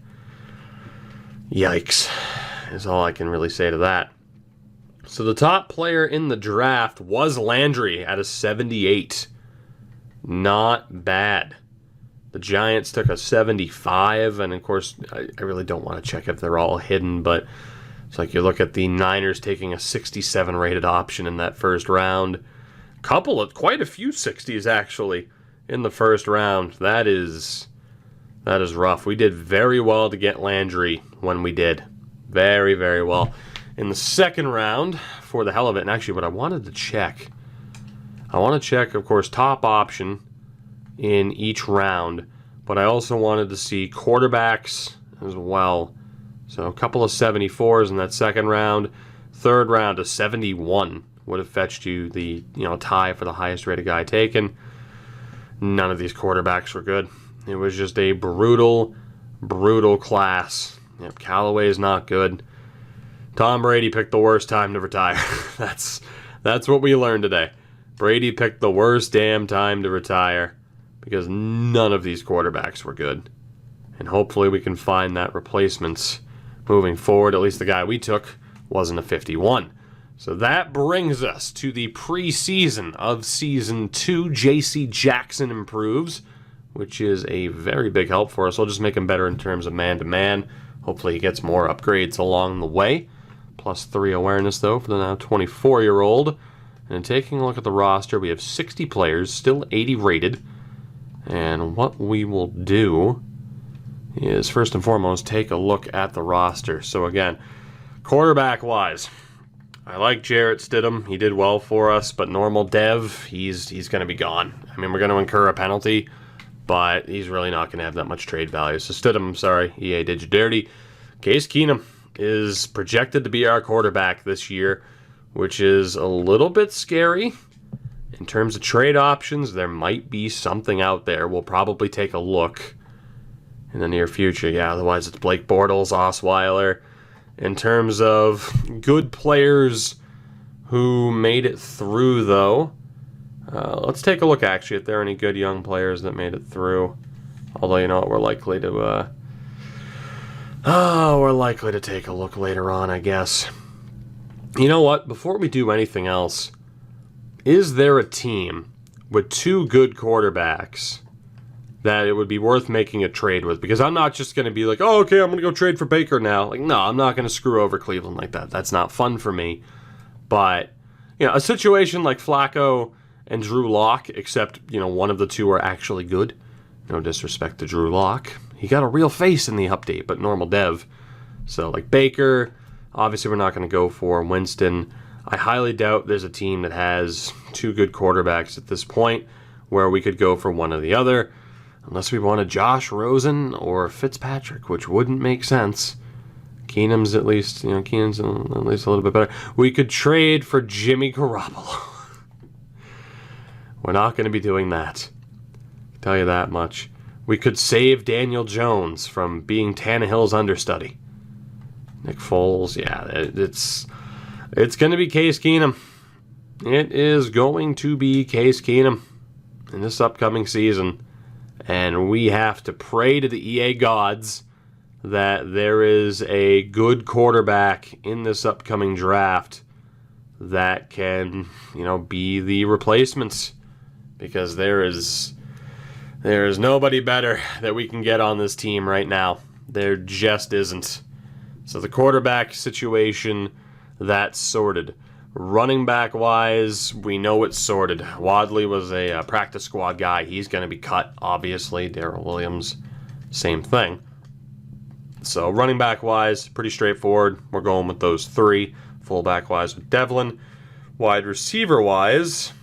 Yikes, is all I can really say to that. So the top player in the draft was Landry at a 78. Not bad. The Giants took a 75, and of course, I really don't want to check if they're all hidden, but it's like you look at the Niners taking a 67 rated option in that first round. Quite a few 60s actually in the first round. That is rough. We did very well to get Landry when we did. Very, very well. In the second round, for the hell of it, and actually what I wanted to check, of course, top option in each round, but I also wanted to see quarterbacks as well. So a couple of 74s in that second round. Third round, a 71 would have fetched you the tie for the highest rated guy taken. None of these quarterbacks were good. It was just a brutal, brutal class. Yep, Callaway is not good. Tom Brady picked the worst time to retire. That's what we learned today. Brady picked the worst damn time to retire because none of these quarterbacks were good. And hopefully we can find that replacements moving forward. At least the guy we took wasn't a 51. So that brings us to the preseason of Season 2. J.C. Jackson improves, which is a very big help for us. I'll just make him better in terms of man-to-man. Hopefully he gets more upgrades along the way. +3 awareness, though, for the now 24-year-old. And taking a look at the roster, we have 60 players, still 80 rated. And what we will do is, first and foremost, take a look at the roster. So again, quarterback-wise, I like Jarrett Stidham. He did well for us, but normal dev, he's going to be gone. I mean, we're going to incur a penalty, but he's really not going to have that much trade value. So Stidham, sorry, EA did you dirty. Case Keenum is projected to be our quarterback this year, which is a little bit scary. In terms of trade options, there might be something out there. We'll probably take a look in the near future. Yeah, otherwise it's Blake Bortles, Osweiler. In terms of good players who made it through, though, let's take a look, actually, if there are any good young players that made it through. Although, you know what, we're likely to take a look later on, I guess. You know what? Before we do anything else, is there a team with 2 good quarterbacks that it would be worth making a trade with? Because I'm not just going to be like, oh, okay, I'm going to go trade for Baker now. Like, no, I'm not going to screw over Cleveland like that. That's not fun for me. But, you know, a situation like Flacco and Drew Lock, except, you know, one of the two are actually good. No disrespect to Drew Lock. He got a real face in the update, but normal dev. So, like Baker, obviously we're not going to go for Winston. I highly doubt there's a team that has 2 good quarterbacks at this point where we could go for one or the other. Unless we wanted Josh Rosen or Fitzpatrick, which wouldn't make sense. Keenum's at least a little bit better. We could trade for Jimmy Garoppolo. We're not going to be doing that. I'll tell you that much. We could save Daniel Jones from being Tannehill's understudy. Nick Foles, yeah, it's going to be Case Keenum. It is going to be Case Keenum in this upcoming season. And we have to pray to the EA gods that there is a good quarterback in this upcoming draft that can, you know, be the replacements. Because there is nobody better that we can get on this team right now. There just isn't. So the quarterback situation, that's sorted. Running back wise, we know it's sorted. Wadley was a practice squad guy. He's going to be cut, obviously. Darrell Williams, same thing. So running back wise, pretty straightforward. We're going with those 3. Fullback wise with Devlin. Wide receiver wise,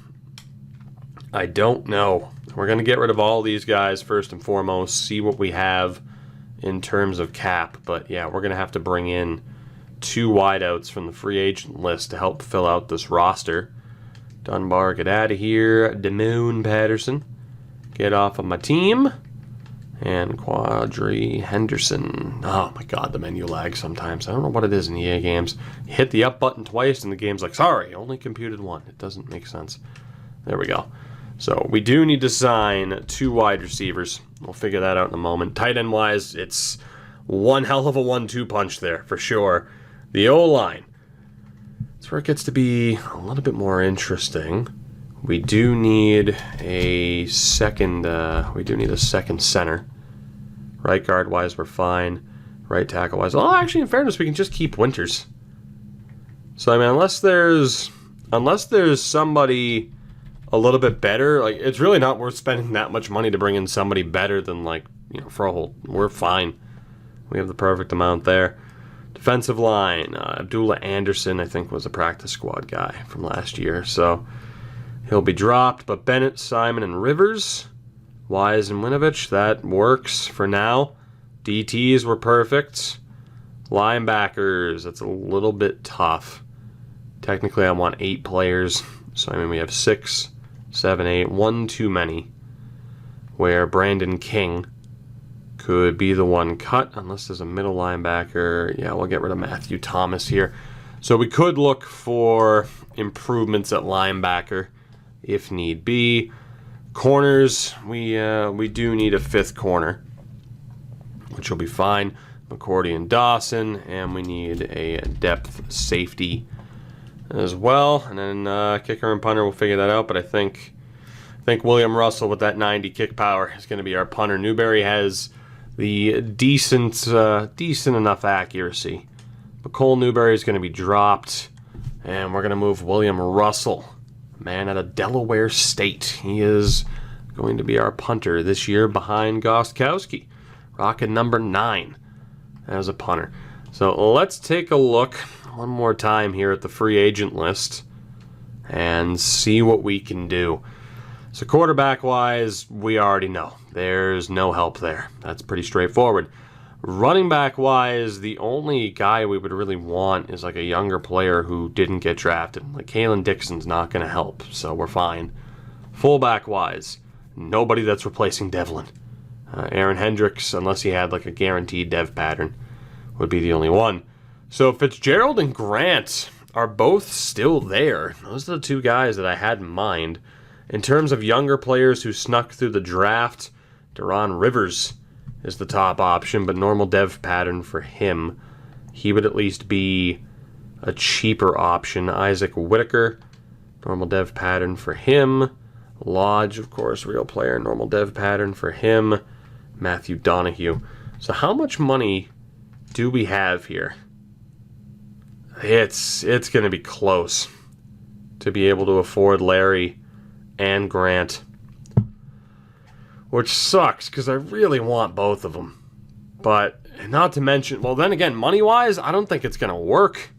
I don't know. We're going to get rid of all these guys first and foremost, see what we have in terms of cap. But yeah, we're going to have to bring in 2 wideouts from the free agent list to help fill out this roster. Dunbar, get out of here. Demoon Patterson, get off of my team. And Quadri Henderson. Oh my god, the menu lag sometimes. I don't know what it is in EA games. You hit the up button twice and the game's like, sorry, only computed 1. It doesn't make sense. There we go. So we do need to sign 2 wide receivers. We'll figure that out in a moment. Tight end wise, it's one hell of a 1-2 punch there, for sure. The O-line. That's where it gets to be a little bit more interesting. We do need a second. Center. Right guard wise, we're fine. Right tackle wise, well, actually, in fairness, we can just keep Winters. So I mean, unless there's somebody a little bit better, like it's really not worth spending that much money to bring in somebody better than Froholt. We're fine. We have the perfect amount there. Defensive line, Abdullah Anderson, I think, was a practice squad guy from last year, so he'll be dropped. But Bennett, Simon, and Rivers, Wise, and Winovich, that works for now. DTs were perfect. Linebackers, that's a little bit tough. Technically, I want 8 players, so I mean we have 6, 7, 8, 1 too many, where Brandon King could be the one cut, unless there's a middle linebacker. Yeah, we'll get rid of Matthew Thomas here. So we could look for improvements at linebacker if need be. Corners, we do need a 5th corner, which will be fine. Accordion Dawson, and we need a depth safety as well. And then kicker and punter, we'll figure that out. But I think William Russell with that 90 kick power is going to be our punter. Newberry has the decent enough accuracy. But Cole Newberry is going to be dropped, and we're going to move William Russell, man out of Delaware State. He is going to be our punter this year behind Gostkowski, rocking number 9 as a punter. So let's take a look one more time here at the free agent list and see what we can do. So quarterback-wise, we already know. There's no help there. That's pretty straightforward. Running back-wise, the only guy we would really want is like a younger player who didn't get drafted. Like Kalen Dixon's not going to help, so we're fine. Fullback-wise, nobody that's replacing Devlin. Aaron Hendricks, unless he had like a guaranteed dev pattern, would be the only one. So Fitzgerald and Grant are both still there. Those are the two guys that I had in mind. In terms of younger players who snuck through the draft, Deron Rivers is the top option, but normal dev pattern for him. He would at least be a cheaper option. Isaac Whitaker, normal dev pattern for him. Lodge, of course, real player, normal dev pattern for him. Matthew Donahue. So how much money do we have here? It's going to be close to be able to afford Larry and Grant, which sucks because I really want both of them. But not to mention, well, then again, money-wise, I don't think it's going to work.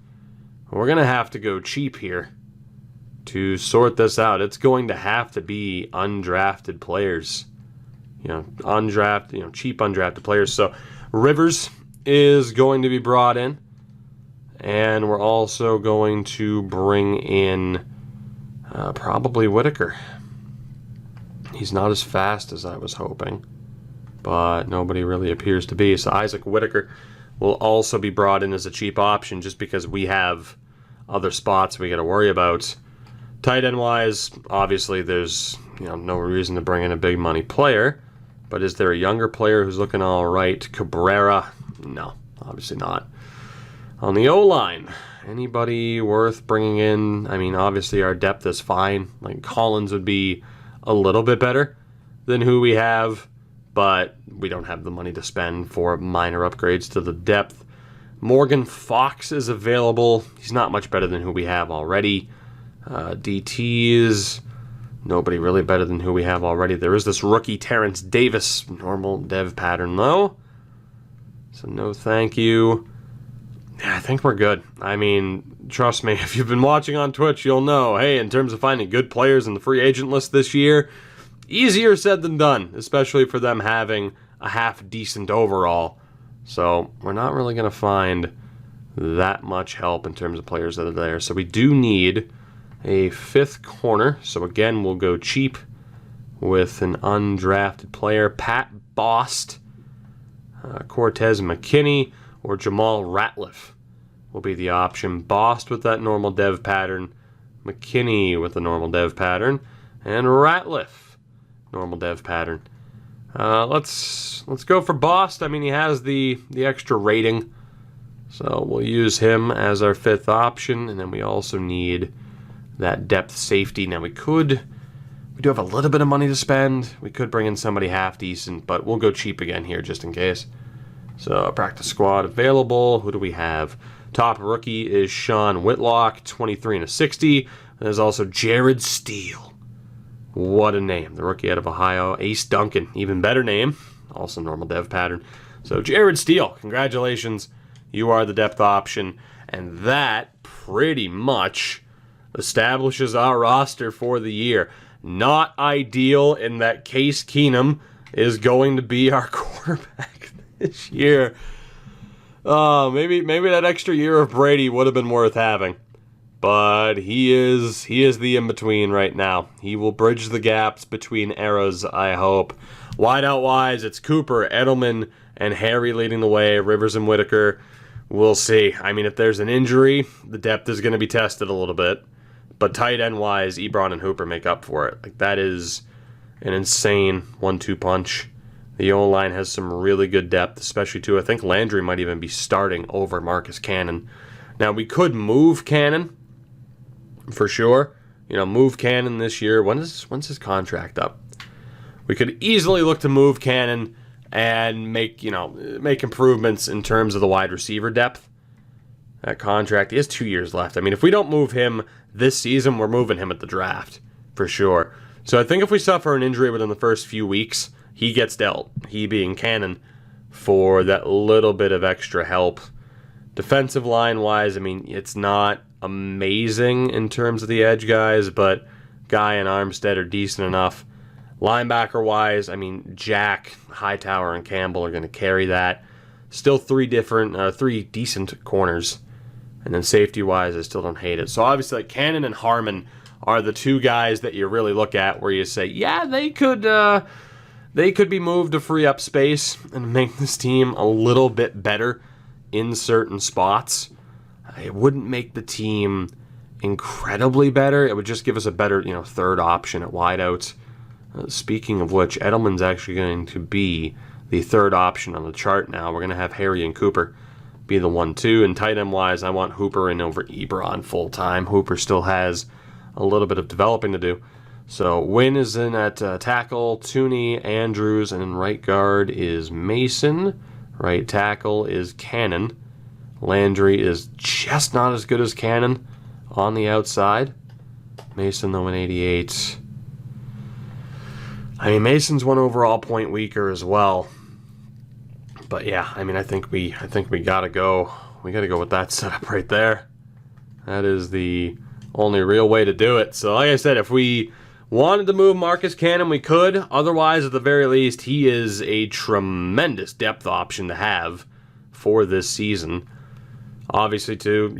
We're going to have to go cheap here to sort this out. It's going to have to be undrafted players. Cheap undrafted players. So Rivers is going to be brought in, and we're also going to bring in probably Whitaker. He's not as fast as I was hoping, but nobody really appears to be. So Isaac Whitaker will also be brought in as a cheap option just because we have other spots we got to worry about. Tight end wise, obviously there's no reason to bring in a big money player, but is there a younger player who's looking all right? Cabrera? No, obviously not. On the O-line, anybody worth bringing in? I mean, obviously our depth is fine. Like Collins would be a little bit better than who we have, but we don't have the money to spend for minor upgrades to the depth. Morgan Fox is available. He's not much better than who we have already. DTs, nobody really better than who we have already. There is this rookie Terrence Davis, normal dev pattern though. So no thank you. Yeah, I think we're good. I mean, trust me, if you've been watching on Twitch, you'll know, hey, in terms of finding good players in the free agent list this year, easier said than done, especially for them having a half-decent overall. So we're not really going to find that much help in terms of players that are there. So we do need a 5th corner. So again, we'll go cheap with an undrafted player. Pat Bost, Cortez McKinney, or Jamal Ratliff will be the option. Bost with that normal dev pattern, McKinney with the normal dev pattern, and Ratliff, normal dev pattern. Let's go for Bost. I mean, he has the extra rating, so we'll use him as our 5th option, and then we also need that depth safety. Now we do have a little bit of money to spend. We could bring in somebody half decent, but we'll go cheap again here just in case. So, practice squad available. Who do we have? Top rookie is Sean Whitlock, 23 and a 60. And there's also Jared Steele. What a name. The rookie out of Ohio. Ace Duncan, even better name. Also normal dev pattern. So, Jared Steele, congratulations. You are the depth option. And that pretty much establishes our roster for the year. Not ideal in that Case Keenum is going to be our quarterback this year. Maybe that extra year of Brady would have been worth having. But he is the in-between right now. He will bridge the gaps between eras, I hope. Wideout-wise, it's Cooper, Edelman, and Harry leading the way. Rivers and Whitaker, we'll see. I mean, if there's an injury, the depth is going to be tested a little bit. But tight end-wise, Ebron and Hooper make up for it. Like, that is an insane 1-2 punch The O-line has some really good depth, especially too. I think Landry might even be starting over Marcus Cannon. Now, we could move Cannon, for sure. Move Cannon this year. When's his contract up? We could easily look to move Cannon and make improvements in terms of the wide receiver depth. That contract, he has 2 years left. I mean, if we don't move him this season, we're moving him at the draft, for sure. So I think if we suffer an injury within the first few weeks, he gets dealt, he being Cannon, for that little bit of extra help. Defensive line-wise, I mean, it's not amazing in terms of the edge guys, but Guy and Armstead are decent enough. Linebacker-wise, I mean, Jack, Hightower, and Campbell are going to carry that. Still three decent corners. And then safety-wise, I still don't hate it. So obviously, like, Cannon and Harmon are the two guys that you really look at where you say, yeah, they could be moved to free up space and make this team a little bit better in certain spots. It wouldn't make the team incredibly better. It would just give us a better, third option at wideouts. Speaking of which, Edelman's actually going to be the third option on the chart now. We're going to have Harry and Cooper be the 1-2. And tight end wise, I want Hooper in over Ebron full time. Hooper still has a little bit of developing to do. So Wynn is in at tackle, Tooney, Andrews, and in right guard is Mason. Right tackle is Cannon. Landry is just not as good as Cannon on the outside. Mason, though, in 88. I mean, Mason's one overall point weaker as well. But yeah, I mean, I think we gotta go. We gotta go with that setup right there. That is the only real way to do it. So, like I said, if we wanted to move Marcus Cannon, we could. Otherwise, at the very least, he is a tremendous depth option to have for this season. Obviously, too,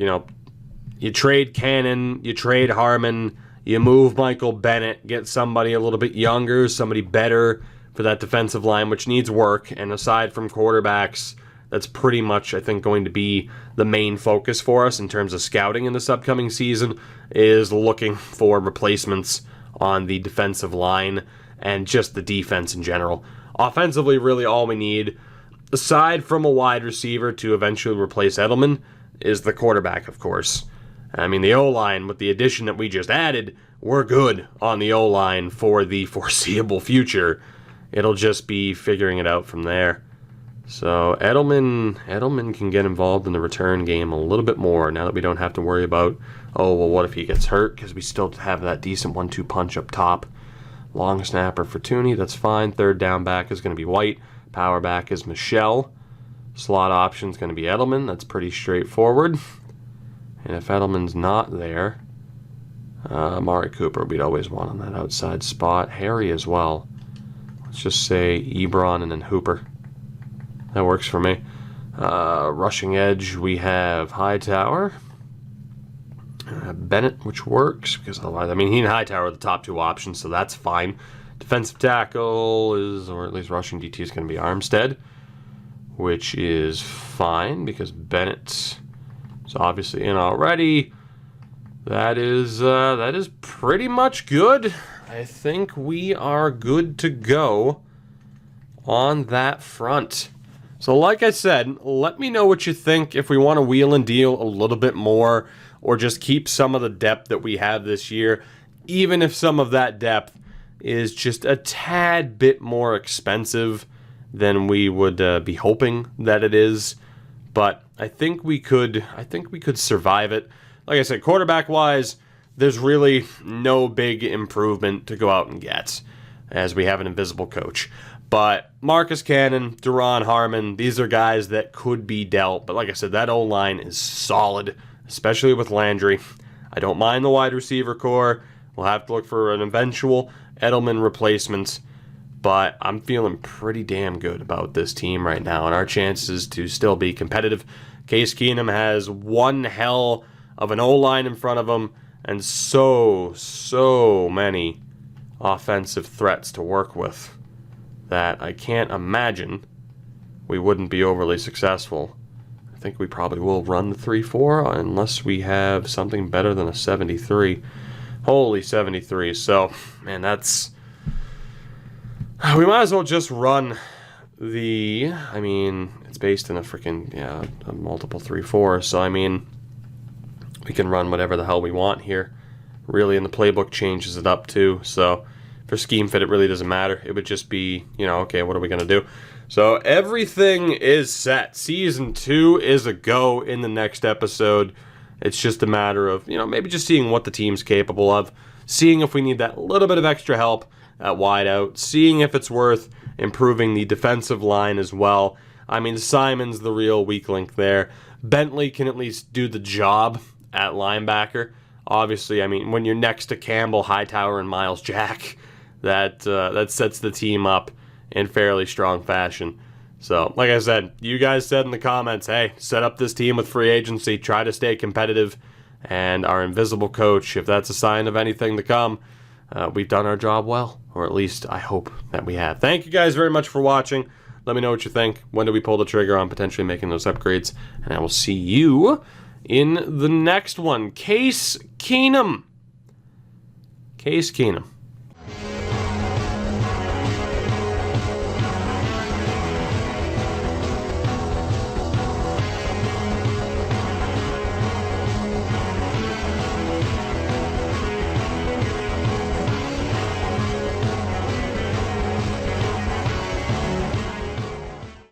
you trade Cannon, you trade Harmon, you move Michael Bennett, get somebody a little bit younger, somebody better for that defensive line, which needs work. And aside from quarterbacks, that's pretty much, I think, going to be the main focus for us in terms of scouting in this upcoming season, is looking for replacements on the defensive line and just the defense in general. Offensively, really all we need, aside from a wide receiver to eventually replace Edelman, is the quarterback, of course. I mean, the O-line, with the addition that we just added, we're good on the O-line for the foreseeable future. It'll just be figuring it out from there. So Edelman can get involved in the return game a little bit more now that we don't have to worry about, what if he gets hurt? Because we still have that decent 1-2 punch up top. Long snapper for Tooney, that's fine. Third down back is going to be White. Power back is Michelle. Slot option is going to be Edelman. That's pretty straightforward. And if Edelman's not there, Amari Cooper we'd always want on that outside spot. Harry as well. Let's just say Ebron and then Hooper. That works for me. Rushing edge, we have Hightower. Bennett, which works, because otherwise, he and Hightower are the top two options, so that's fine. Defensive tackle is, or at least rushing DT is going to be Armstead, which is fine, because Bennett is obviously in already. That is pretty much good. I think we are good to go on that front. So like I said, let me know what you think, if we want to wheel and deal a little bit more or just keep some of the depth that we have this year, even if some of that depth is just a tad bit more expensive than we would be hoping that it is. But I think we could survive it. Like I said, quarterback-wise, there's really no big improvement to go out and get, as we have an invisible coach. But Marcus Cannon, Duron Harmon, these are guys that could be dealt. But like I said, that O-line is solid, especially with Landry. I don't mind the wide receiver core. We'll have to look for an eventual Edelman replacement. But I'm feeling pretty damn good about this team right now and our chances to still be competitive. Case Keenum has one hell of an O-line in front of him and so many offensive threats to work with that I can't imagine we wouldn't be overly successful. I think we probably will run the 3-4 unless we have something better than a 73. Holy 73. So, man, we might as well just run I mean, it's based in a freaking, a multiple 3-4, so I mean, we can run whatever the hell we want here. Really, and the playbook changes it up too, so for scheme fit, it really doesn't matter. It would just be, okay, what are we going to do? So everything is set. Season 2 is a go in the next episode. It's just a matter of, maybe just seeing what the team's capable of, seeing if we need that little bit of extra help at wide out, seeing if it's worth improving the defensive line as well. I mean, Simon's the real weak link there. Bentley can at least do the job at linebacker. Obviously, I mean, when you're next to Campbell, Hightower, and Miles Jack, that sets the team up in fairly strong fashion. So, like I said, you guys said in the comments, hey, set up this team with free agency, try to stay competitive, and our invisible coach, if that's a sign of anything to come, we've done our job well, or at least I hope that we have. Thank you guys very much for watching. Let me know what you think. When do we pull the trigger on potentially making those upgrades? And I will see you in the next one. Case Keenum.